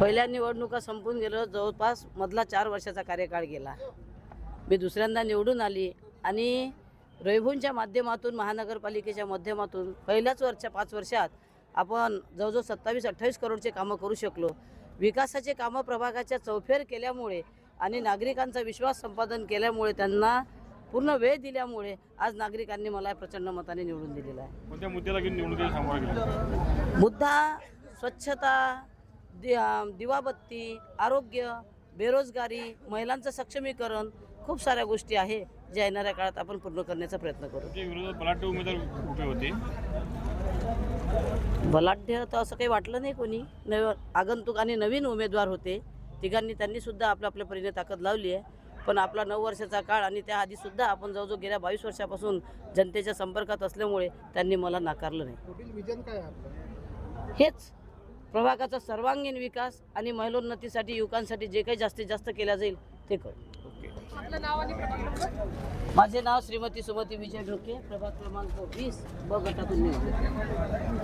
पहिल्या निवडणुका संपून गेलं, जवळपास मधला 4 वर्षाचा कार्यकाळ गेला. मी दुसऱ्यांदा निवडून आली आणि रविभूंच्या माध्यमातून, महानगरपालिकेच्या माध्यमातून पहिल्याच 5 वर्षात आपण जवळजवळ 27-28 करोडचे कामं करू शकलो. विकासाचे कामं प्रभागाच्या चौफेर केल्यामुळे आणि नागरिकांचा विश्वास संपादन केल्यामुळे, त्यांना पूर्ण वेळ दिल्यामुळे आज नागरिकांनी मला प्रचंड मताने निवडून दिलेला आहे. कोणत्या मुद्द्याला घेऊन निवडणुकीला सामोरं गेलं? मुद्दा स्वच्छता, दिवाबत्ती, आरोग्य, बेरोजगारी, महिलांचं सक्षमीकरण, खूप साऱ्या गोष्टी आहे ज्या येणाऱ्या काळात आपण पूर्ण करण्याचा प्रयत्न करू. विरोधात बलाढ्य उमेदवार उभे होते. बलाढ्य तर असं काही वाटलं नाही कोणी. आगंतुक आणि नवीन उमेदवार होते. त्यांनी सुद्धा आपल्या परीने ताकद लावली आहे. पण आपला 9 वर्षाचा काळ आणि त्याआधीसुद्धा आपण जवळजवळ गेल्या 22 वर्षापासून जनतेच्या संपर्कात असल्यामुळे त्यांनी मला नाकारलं नाही. पुढील विजन काय आहे आपलं? हेच प्रभागाचा सर्वांगीण विकास आणि महिलोन्नतीसाठी, युवकांसाठी जे काही जास्तीत जास्त केल्या जाईल ते करू. आपलं नाव आणि प्रभाग नंबर? माझे नाव श्रीमती सुमती विजय ढोके, प्रभाग क्रमांक 20 ब गटातून निवडले.